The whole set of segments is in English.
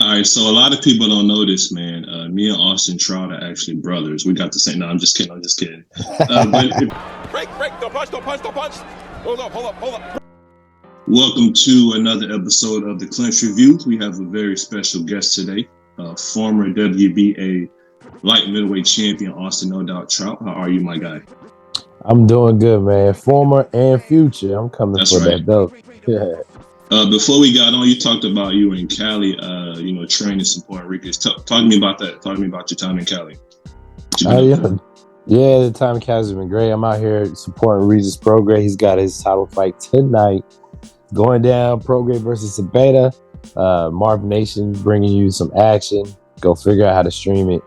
All right, so a lot of people don't know this, man. Me and Austin Trout are actually brothers. We got the same. No, I'm just kidding. I'm just kidding. But Break, don't punch. Hold up. welcome to another episode of the Clinch Review. We have a very special guest today, former WBA light middleweight champion Austin No Doubt Trout. How are you, my guy? I'm doing good, man. Former and future. I'm coming That's for right. that belt. Yeah. Before we got on, you talked about you in Cali, training some Puerto Ricans. Talk to me about that. Talk to me about your time in Cali. Yeah, the time in Cali has been great. I'm out here supporting Regis Prograis. He's got his title fight tonight. Going down, Prograis versus Sabeta. Marv Nation bringing you some action. Go figure out how to stream it.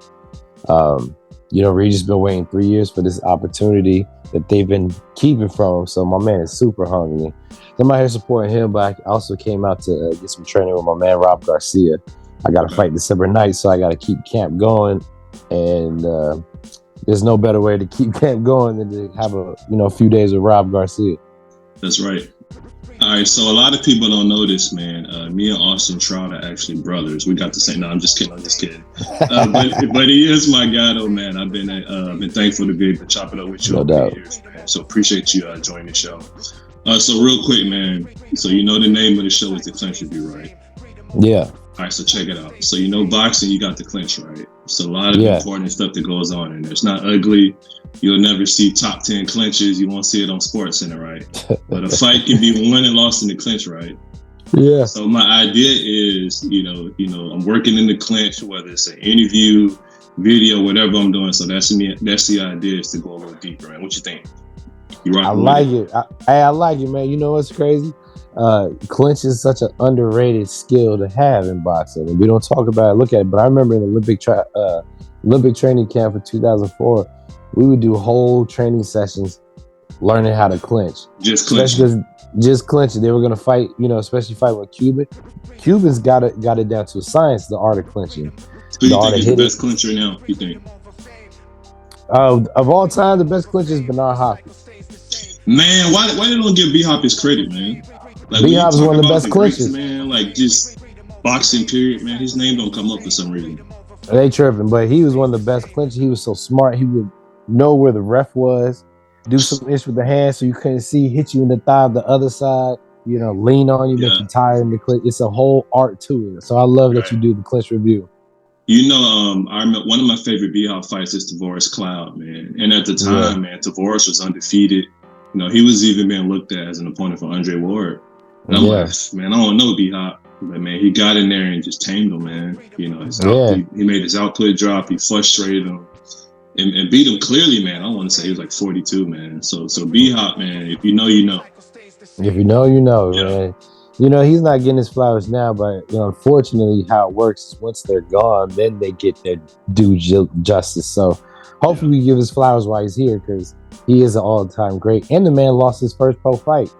Regis been waiting 3 years for this opportunity that they've been keeping from him. So my man is super hungry. I'm out here supporting him, but I also came out to get some training with my man Rob Garcia. I got to fight December 9th, so I got to keep camp going. And there's no better way to keep camp going than to have a few days with Rob Garcia. That's right. All right, so a lot of people don't know this, man. Me and Austin Trout are actually brothers. We got the same. No, I'm just kidding. But he is my guy, though, man. I've been thankful to be able to chop it up with you over the years, man. So appreciate you joining the show. So real quick, man. So you know the name of the show is the Clinch Review, right? Yeah. All right, so check it out. So you know boxing, you got the clinch, right? So a lot of important stuff that goes on in there. It's not ugly. You'll never see top 10 clinches. You won't see it on Sports Center, right? But a fight can be won and lost in the clinch, right? Yeah. So my idea is, I'm working in the clinch, whether it's an interview, video, whatever I'm doing. So that's the idea, is to go a little deeper, man. What you think? I like it. I like it, man. You know what's crazy? Clinch is such an underrated skill to have in boxing, and we don't talk about it, look at it. But I remember in the Olympic training camp for 2004, we would do whole training sessions learning how to clinch. Just clinching. Just clinching. They were gonna fight, especially fight with Cuban. Cubans got it down to a science, the art of clinching. Who you think is the best clincher now? You think? Of all time, the best clincher is Bernard Hopkins. Man, why they don't give B-Hop his credit, man? Like, B-Hop is one of the best clinchers, man. Like, just boxing period, man. His name don't come up for some reason. They tripping, but he was one of the best clinchers. He was so smart. He would know where the ref was, do some ish with the hand so you couldn't see, hit you in the thigh of the other side, lean on you, make you tired in the clinch. It's a whole art to it. So I love that you do the clinch review. I remember one of my favorite B-Hop fights is Tavoris Cloud, man. And at the time, man, Tavoris was undefeated. He was even being looked at as an opponent for Andre Ward. And I'm like, man, I don't know B-Hop. But, man, he got in there and just tamed him, man. He made his output drop. He frustrated him and beat him clearly, man. I don't want to say he was like 42, man. So B-Hop, man, if you know, you know. If you know, you know, man. He's not getting his flowers now, but, unfortunately, how it works is once they're gone, then they get their due justice. So hopefully we give his flowers while he's here, because he is an all-time great. And the man lost his first pro fight.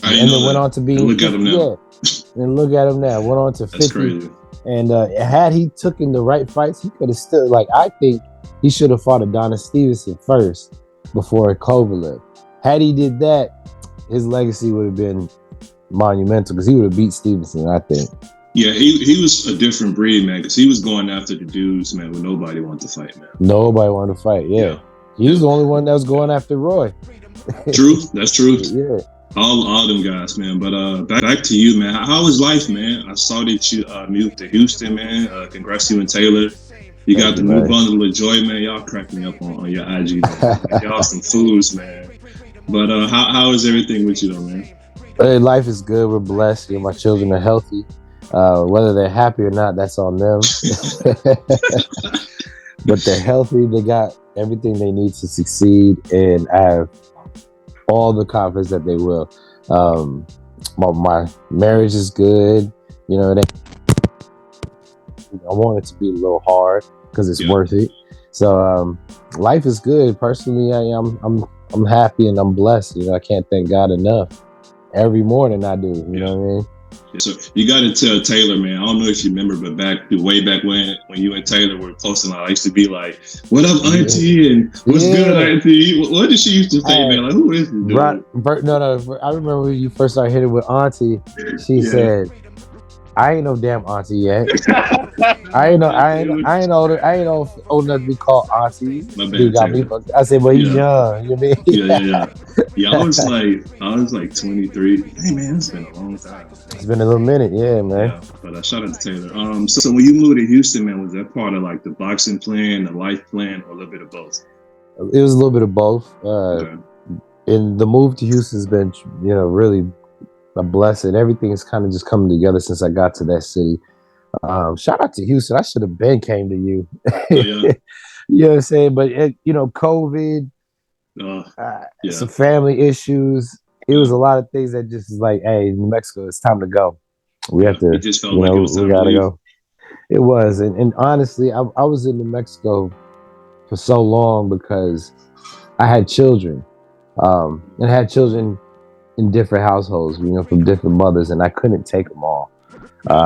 And then went on to be... Look at him now. And look at him now. Went on to 50. That's crazy. And had he taken the right fights, he could have still... I think he should have fought Adonis Stevenson first before Kovalev. Had he did that, his legacy would have been monumental, because he would have beat Stevenson, I think. Yeah, he was a different breed, man, because he was going after the dudes, man, when nobody wanted to fight, man. Nobody wanted to fight, yeah. He was the only one that was going after Roy. True, that's true. Yeah. All them guys, man. But back to you, man. How was life, man? I saw that you moved to Houston, man. Congrats to you and Taylor. You got the new bundle of joy, man. Y'all cracked me up on your IG, man. Y'all some fools, man. But how is everything with you, though, man? Hey, life is good. We're blessed. My children are healthy. Whether they're happy or not, that's on them. But they're healthy. They got everything they need to succeed, and I have all the confidence that they will. My marriage is good. I want it to be a little hard because it's worth it. So life is good. Personally, I'm happy and I'm blessed. I can't thank God enough. Every morning I do. You know what I mean? So you got to tell Taylor, man. I don't know if you remember, but way back when you and Taylor were posting, I used to be like, "What up, Auntie?" and "What's good, Auntie?" What did she used to say, man? Like, who is this dude? No. I remember when you first started hitting with Auntie. She said, I ain't no damn auntie yet. My I ain't old enough to be called auntie. Dude bad, got me Taylor. fucked. I said, well, he's Yeah, young. You know what yeah, I yeah, yeah. Yeah, I was like 23. Hey man, it's been a long time. mean? It's been a little minute, yeah, man. Yeah, but shout out to Taylor. So when you moved to Houston, man, was that part of like the boxing plan, the life plan, or a little bit of both? It was a little bit of both. Okay. And the move to Houston's been, really a blessing. Everything's kind of just coming together since I got to that city. Shout out to Houston. I should have been came to you. Oh yeah. You know what I'm saying? But COVID, Uh, some yeah. family issues. It was Yeah. a lot of things that just is like, hey, New Mexico, it's time to go. We Yeah. have to, It just felt like it was we time to gotta leave. go. It was, and honestly, I was in New Mexico for so long because I had children, and had children in different households, from different mothers, and I couldn't take them all.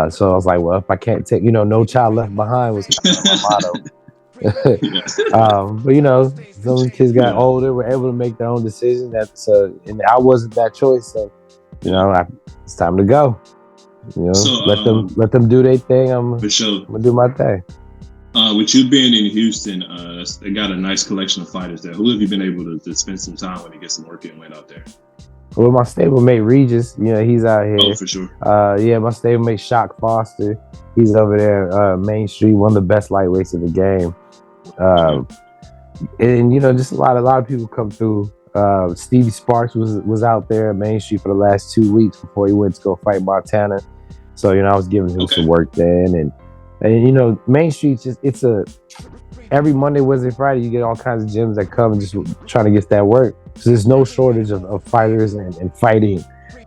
So I was like, well, if I can't take, no child left behind was kind of my motto. Yeah. But some kids got Yeah. older, were able to make their own decision. And I wasn't that choice. So, it's time to go. So Let them do their thing. I'm for sure. gonna do my thing. With you being in Houston, they got a nice collection of fighters there. Who have you been able to spend some time with and get some work in went out there? Well, my stablemate Regis, he's out here. Oh, for sure. Yeah, my stablemate Shock Foster, he's over there, Main Street, one of the best lightweights in the game. And just a lot of people come through. Stevie Sparks was out there at Main Street for the last 2 weeks before he went to go fight Montana. So I was giving him some work then, and Main Street every Monday, Wednesday, Friday you get all kinds of gyms that come and just trying to get that work. So there's no shortage of fighters and fighting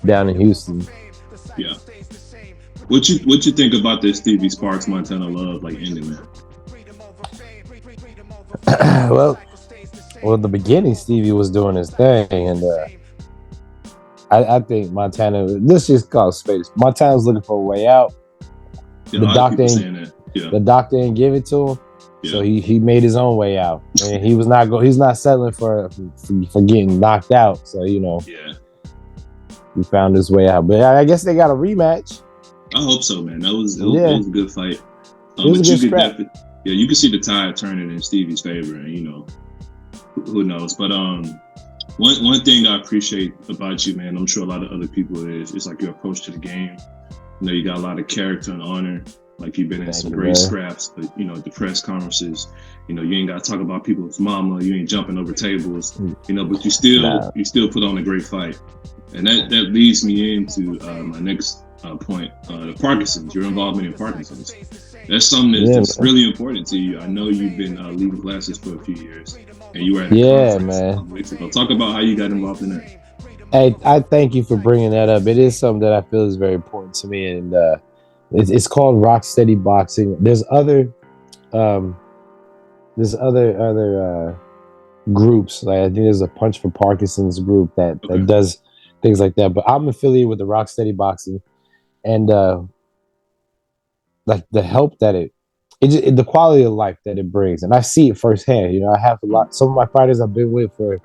down in Houston. Yeah. What you think about this Stevie Sparks Montana love like ending, man? well, in the beginning, Stevie was doing his thing, and I think Montana. Let's just call it space. Montana's looking for a way out. Yeah, the doctor didn't give it to him, so he made his own way out, and he's not settling for getting knocked out. So he found his way out. But I guess they got a rematch. I hope so, man. It was a good fight. It was a good scrap. You can see the tide turning in Stevie's favor, and who knows. But one thing I appreciate about you, man, I'm sure a lot of other people it's like your approach to the game. You got a lot of character and honor. Like you've been in some great scraps, but the press conferences, you ain't got to talk about people's mama. You ain't jumping over tables, but you still put on a great fight, and that leads me into my next point: the Parkinson's. Your involvement in Parkinson's. That's something that's really important to you. I know you've been leading classes for a few years, and you were at a conference weeks ago. Talk about how you got involved in that. Hey, I thank you for bringing that up. It is something that I feel is very important to me, and it's called Rock Steady Boxing. There's other groups. Like I think there's a Punch for Parkinson's group that does things like that. But I'm affiliated with the Rock Steady Boxing, and like the help that the quality of life that it brings, and I see it firsthand. I have some of my fighters I've been with for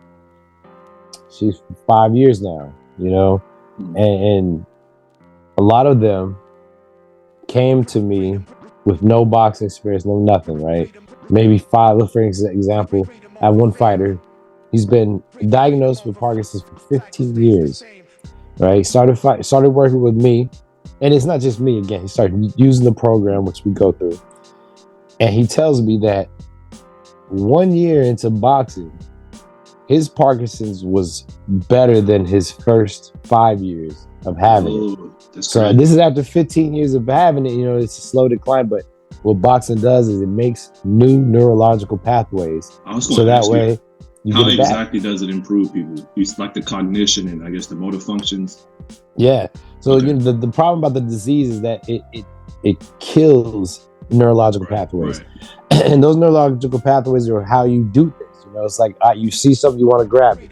5 years now, and a lot of them came to me with no boxing experience, no nothing, right? Maybe 5. For example, I have one fighter. He's been diagnosed with Parkinson's for 15 years, right? Started working with me, and it's not just me. Again, he started using the program which we go through, and he tells me that 1 year into boxing, his Parkinson's was better than his first 5 years of having it. So this is after 15 years of having it. It's a slow decline, but what boxing does is it makes new neurological pathways. So that way, how exactly does it improve people? It's like the cognition and I guess the motor functions. Yeah. So the problem about the disease is that it kills neurological pathways, and those neurological pathways are how you do things. It's like you see something, you want to grab it.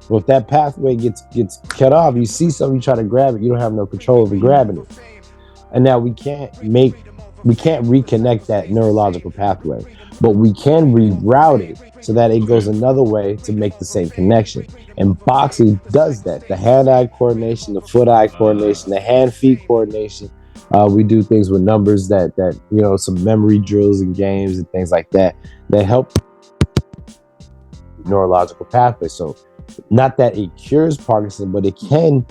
Well, if that pathway gets cut off, you see something, you try to grab it, you don't have no control over grabbing it. And now we can't reconnect that neurological pathway, but we can reroute it so that it goes another way to make the same connection. And boxing does that. The hand-eye coordination, the foot-eye coordination, the hand-feet coordination, We do things with numbers that some memory drills and games and things like that help neurological pathways. So not that it cures Parkinson, but it can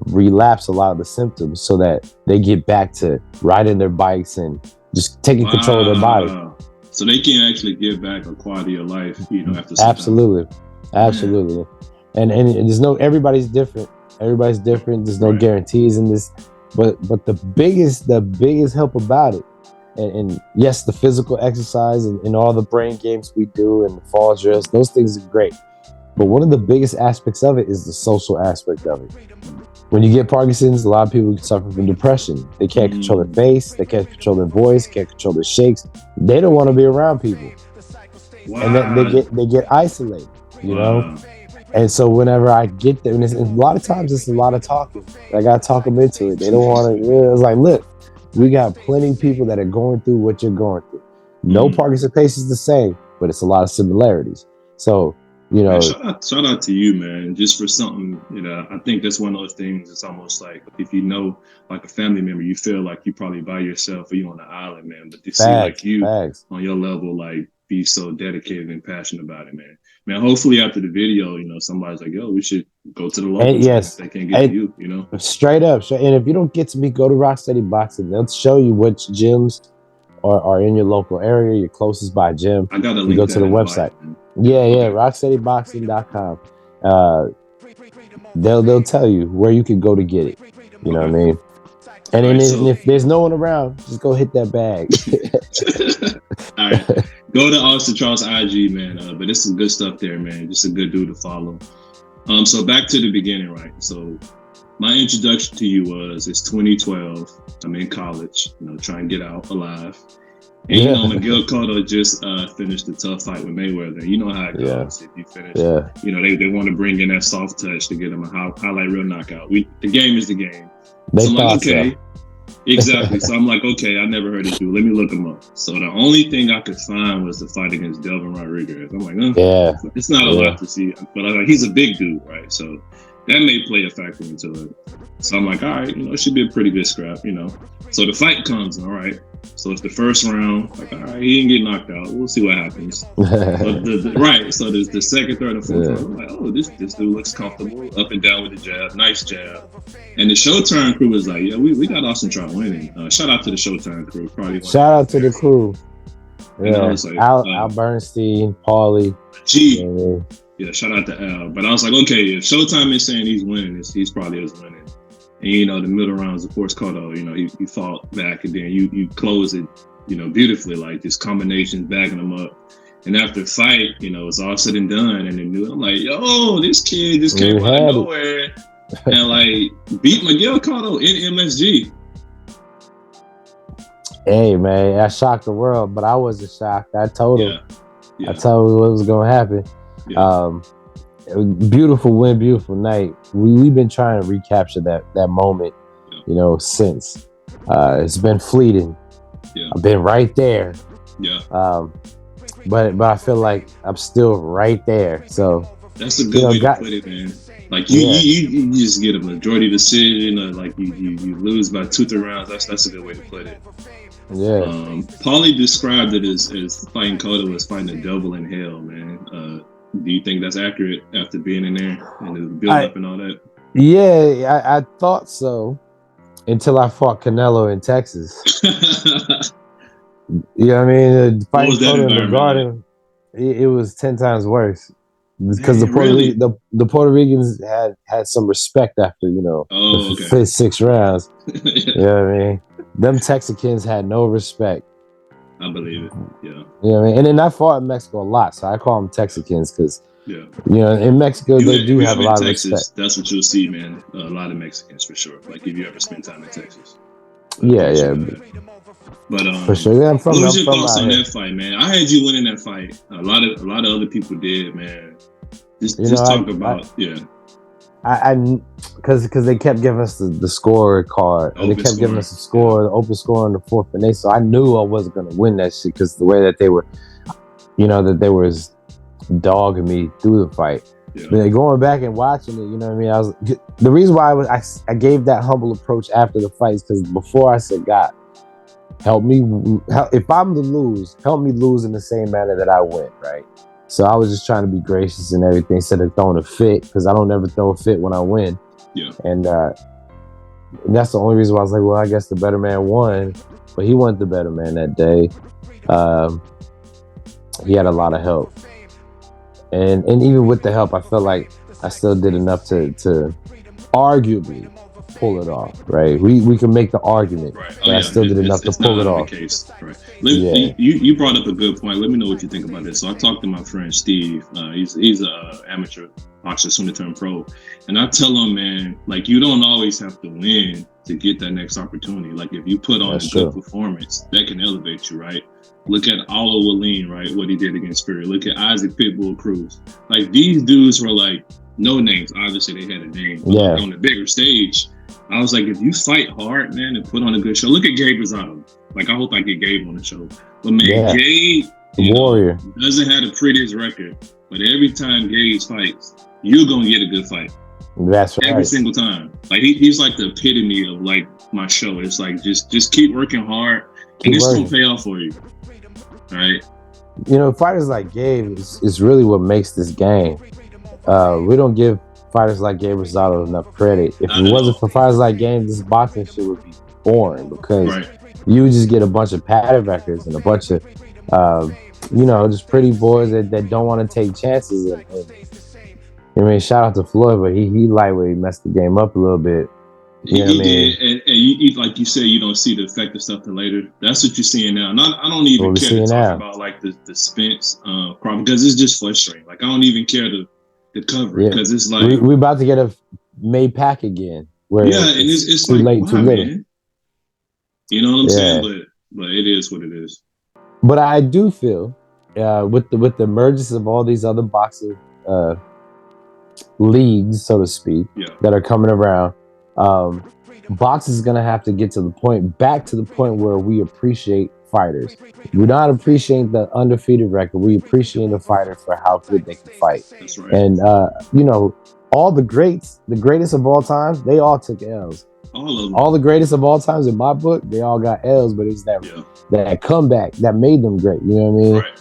relapse a lot of the symptoms so that they get back to riding their bikes and just taking control of their body. So they can actually give back a quality of life, after some Absolutely. time. Absolutely. And there's everybody's different. Everybody's different. There's no guarantees in this. But the biggest help about it, and yes, the physical exercise and all the brain games we do and the fall drills, those things are great. But one of the biggest aspects of it is the social aspect of it. When you get Parkinson's, a lot of people suffer from depression. They can't control their face, they can't control their voice, can't control their shakes. They don't want to be around people. Wow. And then they get isolated, you know? And so whenever I get there, and a lot of times it's a lot of talking. I got to talk them into it. They don't want to. It's like, look, we got plenty of people that are going through what you're going through. No Parkinson patient is the same, but it's a lot of similarities. So, Man, shout out to you, man. Just for something, I think that's one of those things. It's almost like if like a family member, you feel like you probably by yourself or you on the island, man. But to see like you on your level, like be so dedicated and passionate about it, man. Man, hopefully after the video, somebody's like, yo, we should go to the locals if they can't get to you, Straight up. And if you don't get to me, go to Rocksteady Boxing. They'll show you which gyms are in your local area, your closest by gym. I gotta go to the website. rocksteadyboxing.com. They'll tell you where you can go to get it. You know what I mean? And if there's no one around, just go hit that bag. All right. Go to Austin Trout's IG, man. But it's some good stuff there, man. Just a good dude to follow. So back to the beginning, right? So my introduction to you it's 2012. I'm in college, trying to get out alive. And Miguel Cotto just finished a tough fight with Mayweather. You know how it goes. If you finish, they want to bring in that soft touch to get him a highlight reel knockout. The game is the game. So I'm like, okay. Exactly. So I'm like, okay, I never heard of you. Let me look him up. So the only thing I could find was the fight against Delvin Rodriguez. I'm like, it's not a lot to see. But he's a big dude, right? So that may play a factor into it. So I'm like, all right, it should be a pretty good scrap, So the fight comes, all right. So it's the first round. Like, all right, he didn't get knocked out. We'll see what happens. So there's the second, third, and fourth round. I'm like, oh, this dude looks comfortable, up and down with the jab, nice jab. And the Showtime crew was like, yeah, we got Austin Trout winning. Shout out to the Showtime crew. Shout out to the crew. Yeah, like, Al Bernstein, Paulie. G. Yeah, shout out to Al. But I was like, okay, if Showtime is saying he's winning, he's probably is winning. And the middle rounds, of course, Cotto, he fought back, and then you close it, beautifully, like just combinations, backing him up. And after the fight, it's all said and done, and then I'm like, yo, this kid just came out of nowhere and like beat Miguel Cotto in MSG. Hey man, I shocked the world, but I wasn't shocked. I told him. Yeah. I told him what was gonna happen. Yeah. Beautiful win, beautiful night. We've been trying to recapture that moment, since. It's been fleeting. Yeah. I've been right there. Yeah. But I feel like I'm still right there. So that's a good way to put it, man. Like you just get a majority decision, like you lose by 2-3 rounds. That's a good way to put it. Yeah. Paulie described it as fighting Cotto as fighting a devil in hell, man. Do you think that's accurate after being in there and the build up and all that? Yeah, I thought so until I fought Canelo in Texas. You know what I mean? Fighting Cotto in the Garden, it was 10 times worse because the Puerto Ricans had some respect after the 5th, 6 rounds. You know what I mean? Them Texicans had no respect. I believe it. Yeah. You know what I mean? And then I fought in Mexico a lot, so I call them Texicans because in Mexico they do have a lot of respect. That's what you'll see, man. A lot of Mexicans for sure. Like if you ever spend time in Texas. Yeah. But for sure. Yeah, what was your thoughts on that fight, man? I had you winning that fight. A lot of other people did, man. Just talk about I because they kept giving us the score card, and they kept giving us the score, the open score in the fourth, and so I knew I wasn't gonna win that shit because the way that they were, that they was dogging me through the fight. Going back and watching it, you know what I mean? The reason why I gave that humble approach after the fights, because before I said, God, help me. If I'm to lose, help me lose in the same manner that I win, right? So I was just trying to be gracious and everything instead of throwing a fit, because I don't ever throw a fit when I win. Yeah. And that's the only reason why I was like, well, I guess the better man won, but he wasn't the better man that day. He had a lot of help. And even with the help, I felt like I still did enough to arguably pull it off, right? We can make the argument, right. but I still did enough to pull it off. The case. Right. You brought up a good point. Let me know what you think about this. So I talked to my friend Steve. He's an amateur boxer, soon to turn pro, and I tell him, man, like, you don't always have to win to get that next opportunity. Like, if you put on a good performance, that can elevate you, right? Look at Alo Wallin, right? What he did against Fury. Look at Isaac Pitbull Cruz. Like, these dudes were like no names. Obviously, they had a name. But like, on the bigger stage, I was like, if you fight hard, man, and put on a good show. Look at Gabe Rosado. Like, I hope I get Gabe on the show. But man, Gabe, Warrior, doesn't have the prettiest record. But every time Gabe fights, you're gonna get a good fight. That's right. Every single time. Like, he's like the epitome of like my show. It's like just keep working hard, and it's gonna pay off for you. Right. You know, fighters like Gabe is really what makes this game. We don't give fighters like Gabe Rosado enough credit. If it wasn't for fighters like Gabe, this boxing shit would be boring, because you just get a bunch of padded records and a bunch of just pretty boys that don't want to take chances. And I mean, shout out to Floyd, but he lightweight messed the game up a little bit. He did, and you, like you said, you don't see the effect of stuff till later. That's what you're seeing now. And I don't even care to talk about like the Spence problem, because it's just frustrating. Like, I don't even care to cover it, because it's like we're about to get a May pack again. Where and it's too like, late, too little. Man. You know what I'm saying? But it is what it is. But I do feel with the emergence of all these other boxing leagues, so to speak, that are coming around. Boxing is gonna have to get back to the point where we appreciate fighters. We're not appreciating the undefeated record. We appreciate the fighter for how good they can fight. That's right. And all the greatest of all time, they all took L's. All of them. All the greatest of all times in my book, they all got L's, but it's that comeback that made them great. You know what I mean? Right.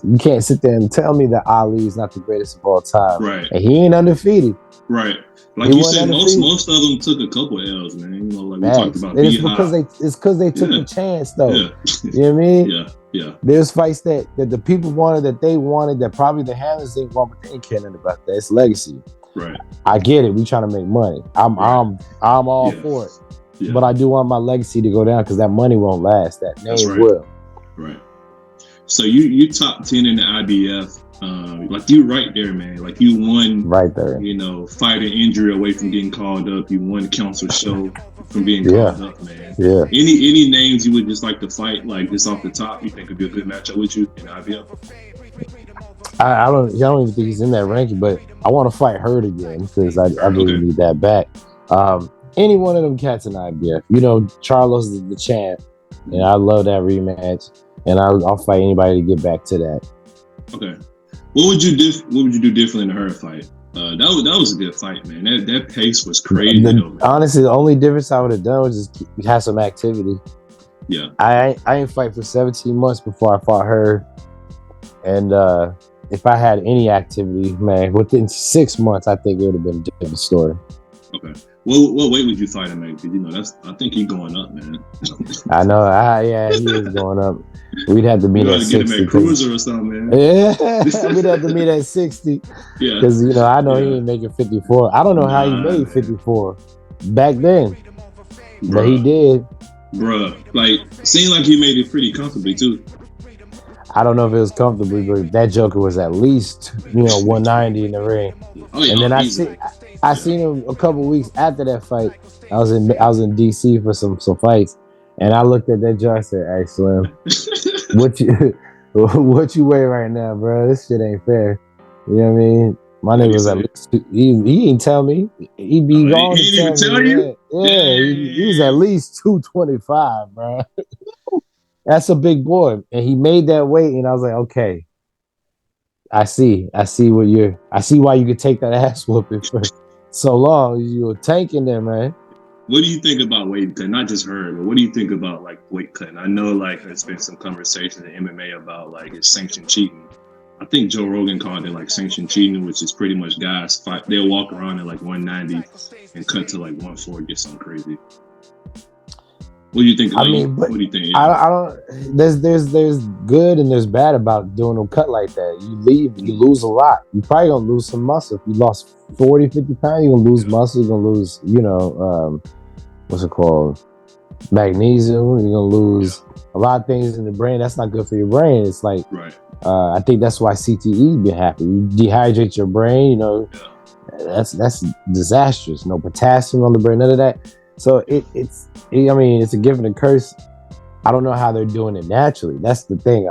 You can't sit there and tell me that Ali is not the greatest of all time. Right. And he ain't undefeated. Right. Like you said, most of them took a couple of L's, man. You know, like we talked about. It's because they took a chance, though. Yeah. You know what I mean? Yeah. There's fights that the people wanted, that probably the handlers didn't want, but they didn't care nothing about that. It's legacy. Right. I get it. We trying to make money. I'm all for it. Yeah. But I do want my legacy to go down, because that money won't last. That name will. Right. So you top 10 in the IBF. Like, you right there, man. Like, you won right there. You know, fighting injury away from getting called up. You won council show from being called up, man. Yeah. Any names you would just like to fight, like, just off the top, you think would be a good matchup with you in IBF? I don't even think he's in that ranking, but I want to fight Hurd again, because I really need that back. Any one of them cats in IBF. You know, Charlos is the champ, and I love that rematch, and I'll fight anybody to get back to that. Okay. What would you do differently in the Hurd fight? That was a good fight, man. That pace was crazy. Honestly, the only difference I would have done was just have some activity. Yeah. I ain't fight for 17 months before I fought Hurd, and if I had any activity, man, within 6 months, I think it would have been a different story. Okay. What weight would you fight him at? Because I think he's going up, man. I know. He is going up. We'd have to meet at 60. Get him at cruiser or something, man. Yeah, we'd have to meet at 60. Yeah, because I know he ain't making 54. I don't know how he made 54 back then, but he did. Bruh, like, seemed like he made it pretty comfortably too. I don't know if it was comfortably, but that Joker was at least 190 in the ring. And then I seen him a couple weeks after that fight. I was in DC for some fights, and I looked at that joke. I said, "Hey Slim, what you weigh right now, bro? This shit ain't fair." You know what I mean? My nigga was at least he ain't tell me. He be gone. He didn't even tell you. Yeah, he was at least 225, bro. That's a big boy, and he made that weight, and I was like, okay. I see why you could take that ass whooping for so long. You were tanking there, man. What do you think about weight cutting? Not just her, but what do you think about like weight cutting? I know like there's been some conversation in MMA about like it's sanctioned cheating. I think Joe Rogan called it like sanctioned cheating, which is pretty much guys fight. They'll walk around at like 190 and cut to like 140 or something crazy. What do you think? Like, what do you think? Yeah. I don't. There's good and there's bad about doing a cut like that. You lose a lot. You probably gonna lose some muscle. If you lost 40, 50 pounds, you're gonna lose muscle. You're gonna lose, what's it called? Magnesium. You're gonna lose a lot of things in the brain. That's not good for your brain. It's like, I think that's why CTE be happy. You dehydrate your brain. That's disastrous. No potassium on the brain. None of that. So it's a gift and a curse. I don't know how they're doing it naturally. That's the thing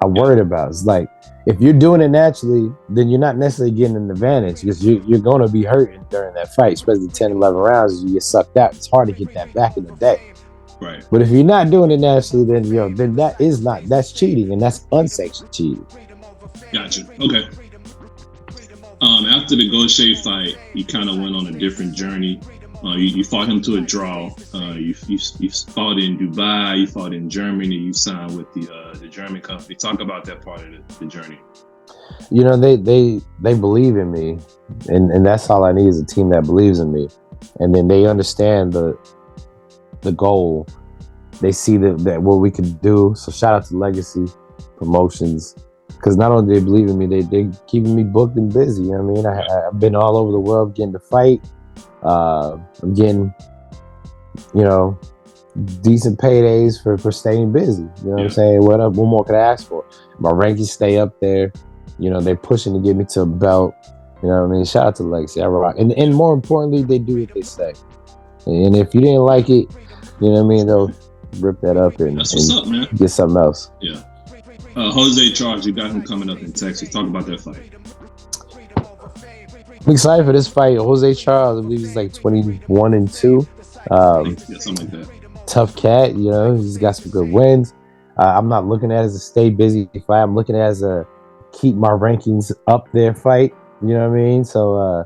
I'm worried about. It's like, if you're doing it naturally, then you're not necessarily getting an advantage because you're going to be hurting during that fight, especially 10, 11 rounds. You get sucked out. It's hard to get that back in the day. Right. But if you're not doing it naturally, then that's cheating, and that's unsanctioned cheating. Gotcha. Okay. After the Gaucher fight, you kind of went on a different journey. You fought him to a draw. You fought in Dubai. You fought in Germany. You signed with the German company. Talk about that part of the journey. They believe in me, and that's all I need is a team that believes in me, and then they understand the goal. They see that what we can do. So shout out to Legacy Promotions, because not only do they believe in me, they keeping me booked and busy. You know what I mean? I've been all over the world getting to fight. I'm getting, decent paydays for staying busy. You know what I'm saying? What more could I ask for? My rankings stay up there. They're pushing to get me to a belt. You know what I mean? Shout out to Legacy. I rock. And more importantly, they do what they say. And if you didn't like it, you know what I mean? They'll rip that up and get something else. Yeah. Jose Charles, you got him coming up in Texas. Talk about that fight. I'm excited for this fight. Jose Charles, I believe he's like 21-2. Something like that. Tough cat, he's got some good wins. I'm not looking at it as a stay busy fight. I'm looking at it as a keep my rankings up there fight. You know what I mean? So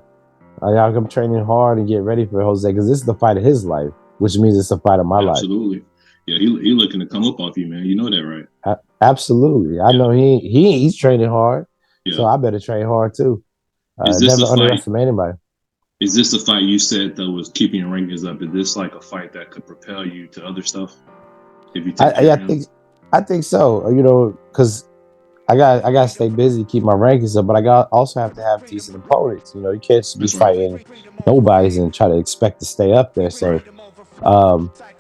I'm training hard and get ready for Jose, because this is the fight of his life, which means it's the fight of my life. Absolutely. Yeah, he looking to come up off you, man. You know that, right? Absolutely. I know he's training hard, so I better train hard too. Never underestimate anybody. Is this a fight you said that was keeping your rankings up? Is this like a fight that could propel you to other stuff? If you I think so. Because I got to stay busy, keep my rankings up, but I also have to have decent opponents. You can't just be fighting nobodies and try to expect to stay up there. So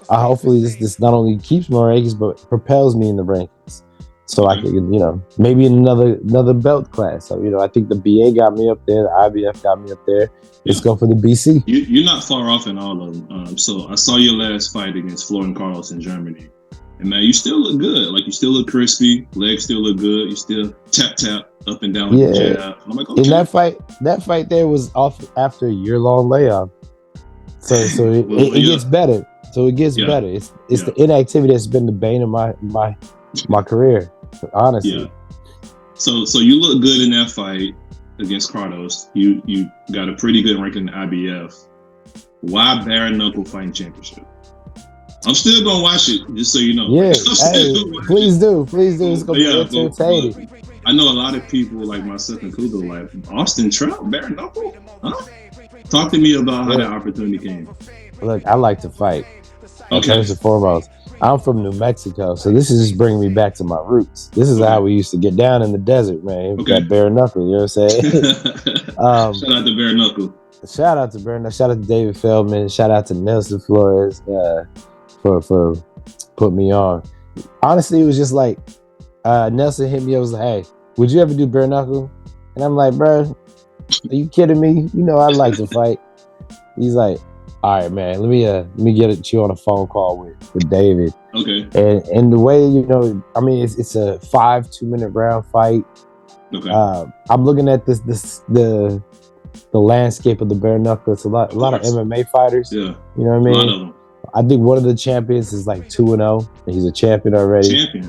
hopefully this not only keeps my rankings but propels me in the rankings. So I could, maybe in another belt class. So, I think the BA got me up there. The IBF got me up there. Let's go for the BC. You're not far off in all of them. So I saw your last fight against Florian Carlos in Germany. And, man, you still look good. Like, you still look crispy. Legs still look good. You still tap up and down with the jab. I'm like, okay. And that fight there was off after a year-long layoff. So it gets better. So it gets better. It's the inactivity that's been the bane of my career. Honestly, so you look good in that fight against Carlos. You got a pretty good ranking in the IBF. Why bare knuckle fighting championship? I'm still gonna watch it, just so you know. Yeah, please do. It's gonna be entertaining. I know a lot of people like myself and Kudo like Austin Trout bare knuckle. Huh? Talk to me about how that opportunity came. Look, I like to fight. Okay. First and foremost, I'm from New Mexico, so this is just bringing me back to my roots. This is how we used to get down in the desert, man. That bare knuckle, you know what I'm saying? Shout out to bare knuckle. Shout out to bare knuckle. Shout out to David Feldman. Shout out to Nelson Flores for putting me on. Honestly, it was just like Nelson hit me. I was like, "Hey, would you ever do bare knuckle?" And I'm like, "Bro, are you kidding me? I'd like to fight." He's like, "All right, man. Let me get you on a phone call with David." Okay. And the way it's a 5 2-minute round fight. Okay. I'm looking at the landscape of the bare knuckle. It's a lot of MMA fighters. Yeah. You know what I mean? A lot of them. I think one of the champions is like 2-0, and he's a champion already.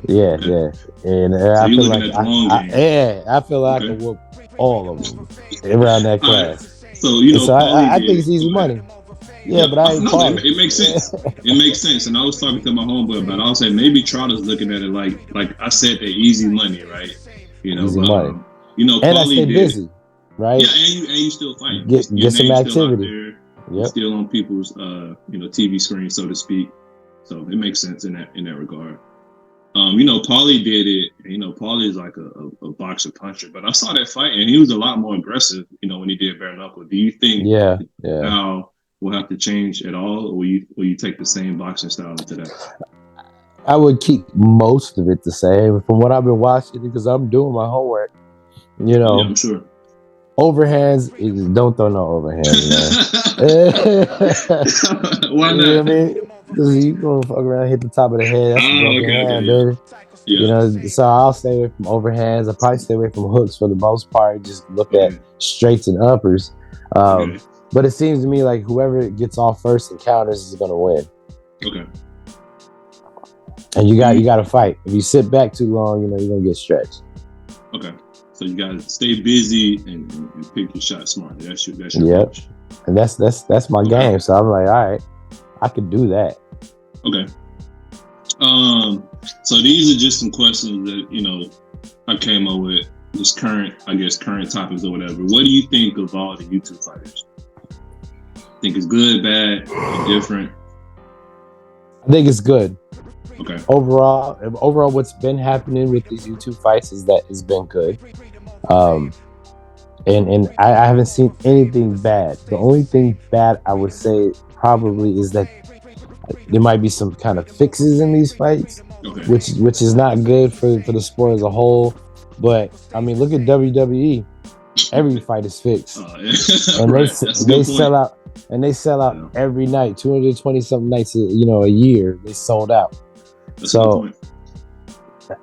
Yeah, Okay. yeah. And So I you're feel looking like at the long game. I feel like I Okay. can whoop all of them around that All right. class. So you And know, so Paulie I did think it. it's easy Go ahead. money. Yeah, Yeah, but I ain't no, Paulie. it makes sense. It makes sense. And I was talking to my homeboy about it. I was saying maybe Trout is looking at it like I said, the easy money, right? You know, Easy but money. And I stay Paulie did it. busy, right? Yeah, and you still fighting. Your Get some name's still out activity. there. You're Yep. still on people's TV screens, so to speak. So it makes sense in that regard. Paulie did it. Paulie is like a boxer puncher, but I saw that fight and he was a lot more aggressive. When he did bare knuckle. Do you think Yeah. now will have to change at all, or will you take the same boxing style into that? I would keep most of it the same from what I've been watching because I'm doing my homework. Yeah, I'm sure. Overhands, don't throw no overhands, man. Why not? You know what I mean? Because you gonna fuck around, hit the top of the head. That's a broken hand, yeah. baby. Yeah. So I'll stay away from overhands. I probably stay away from hooks for the most part. Just look at straights and uppers. But it seems to me like whoever gets off first and counters is gonna win. Okay. And you got to fight. If you sit back too long, you're gonna get stretched. Okay. So you gotta stay busy and pick your shot smartly. That's your approach. And that's my game. So I'm like, all right, I could do that. Okay. So these are just some questions that I came up with. Just current topics or whatever. What do you think of all the YouTube fighters? Think it's good, bad, or different? I think it's good. Okay. Overall, what's been happening with these YouTube fights is that it's been good. And I haven't seen anything bad. The only thing bad I would say probably is that there might be some kind of fixes in these fights, which is not good for the sport as a whole. But I mean, look at WWE. Every fight is fixed, and they sell out. And they sell out every night, 220 something nights, a year. They sold out. So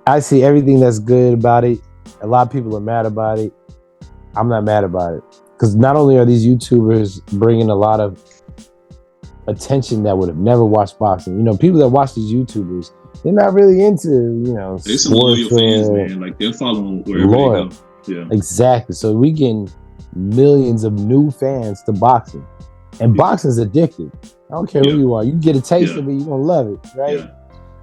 I see everything that's good about it. A lot of people are mad about it. I'm not mad about it because not only are these YouTubers bringing a lot of attention that would have never watched boxing. People that watch these YouTubers, they're not really into they're some loyal fans, man. Like they're following wherever they go. Yeah, exactly. So we getting millions of new fans to boxing. And boxing's addictive. I don't care who you are. You get a taste of it, you're going to love it, right? Yeah.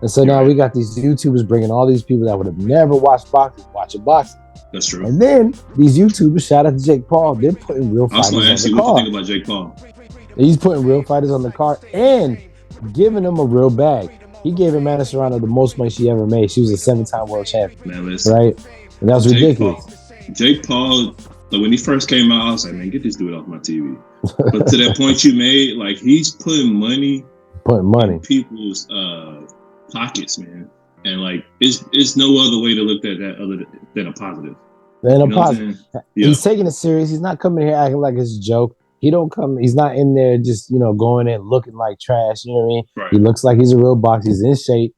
And so now we got these YouTubers bringing all these people that would have never watched boxing, watching boxing. That's true. And then these YouTubers, shout out to Jake Paul, they're putting real fighters on the card. I was going to ask you what you think about Jake Paul. He's putting real fighters on the card and giving them a real bag. He gave Amanda Serrano the most money she ever made. She was a 7-time world champion, right? And that was ridiculous. Jake Paul, when he first came out, I was like, man, get this dude off my TV. But to that point you made, like he's putting money in people's pockets, man. And like it's no other way to look at that other than a positive. He's taking it serious. He's not coming here acting like it's a joke. He's not in there just, going in looking like trash. You know what I mean? Right. He looks like he's a real boxer. He's in shape.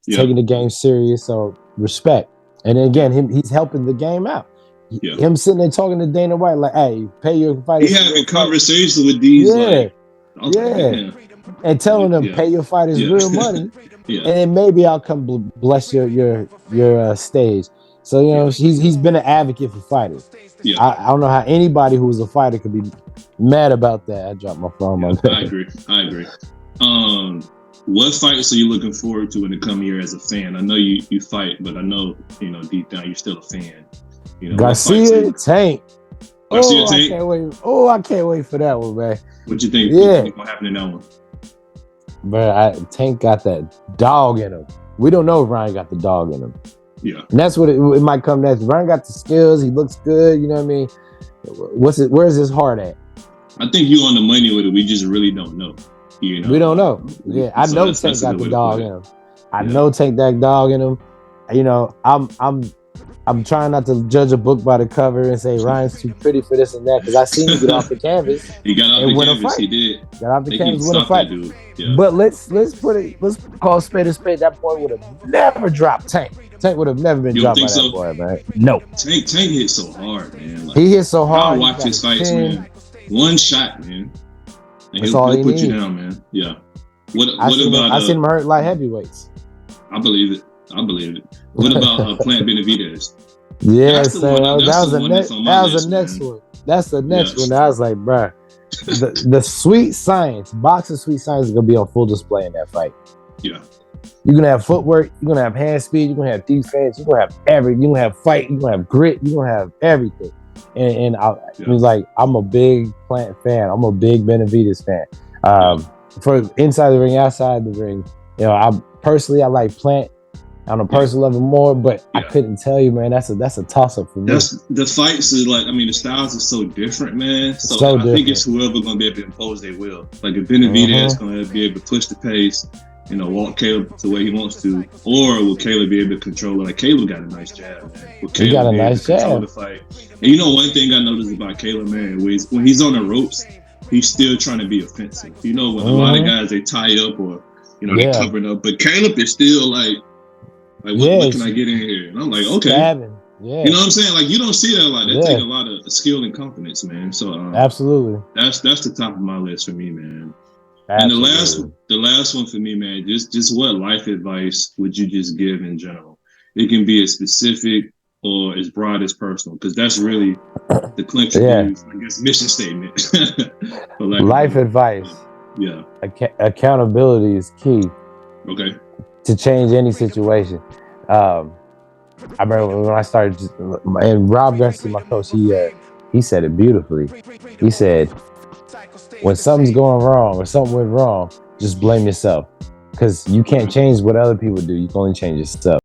He's taking the game serious. So respect. And then again, he's helping the game out. Yeah. Him sitting there talking to Dana White like, "Hey, pay your fighters." He having conversations with these, and telling them pay your fighters real money, and then maybe I'll come bless your stage. So he's been an advocate for fighters. Yeah. I don't know how anybody who was a fighter could be mad about that. I dropped my phone. I agree. What fights are you looking forward to in the coming year as a fan? I know you fight, but I know deep down you're still a fan. Garcia Tank. Garcia Tank. I can't wait for that one, man. What you think? What you think gonna happen in that one? But Tank got that dog in him. We don't know if Ryan got the dog in him. Yeah, and that's what it might come next. Ryan got the skills. He looks good. You know what I mean? Where's his heart at? I think you on the money with it. We just really don't know. We don't know. Yeah, I know Tank got the dog in him. I know Tank that dog in him. I'm trying not to judge a book by the cover and say Ryan's too pretty for this and that because I seen him get off the canvas. He got off the canvas. He did. Got off the canvas, win a fight. Yeah. But let's call spade a spade. That boy would have never dropped Tank. Tank would have never been dropped by that boy, man. No. Tank hit so hard, man. He hit so hard. I watch his fights, man. One shot, man. And he'll put you down, man. Yeah. What about? I seen him hurt light heavyweights. I believe it. I believe it. What about Plant Benavidez? Yeah, That's the so one. that That's was the the one next. that's on my That was list, the next man. one. That's the next Yes. one. I was like, bruh, the sweet science, boxing sweet science is gonna be on full display in that fight. Yeah. You're gonna have footwork. You're gonna have hand speed. You're gonna have defense. You're gonna have everything. You're gonna have fight. You're gonna have grit. You're gonna have everything. And it was like, I'm a big Plant fan. I'm a big Benavidez fan. For inside the ring, outside the ring, you know, I like Plant on a personal level more, but I couldn't tell you, man. That's a toss up for me. That's the fights is like, I mean, the styles are so different, man. So I think it's whoever gonna be able to impose their will. Like if Benavidez is gonna be able to push the pace, you know, walk Caleb to where he wants to, or will Caleb be able to control it? Like Caleb got a nice jab, man. Will Caleb got a be able nice to control jab. the fight? And you know, one thing I noticed about Caleb, man, when he's on the ropes, he's still trying to be offensive. You know, when a lot of guys they tie up or they covering up, but Caleb is still like what can I get in here? And I'm like, okay. Stabbing. Yeah. You know what I'm saying? Like you don't see that a lot. That take a lot of skill and confidence, man. So absolutely, that's the top of my list for me, man. Absolutely. And the last one for me, man, just what life advice would you just give in general? It can be as specific or as broad as personal, because that's really the clincher I guess mission statement. Life advice. Yeah. Accountability is key. Okay. To change any situation. I remember when I started, and Rob Garcia, my coach, he said it beautifully. He said, when something's going wrong or something went wrong, just blame yourself, because you can't change what other people do. You can only change yourself.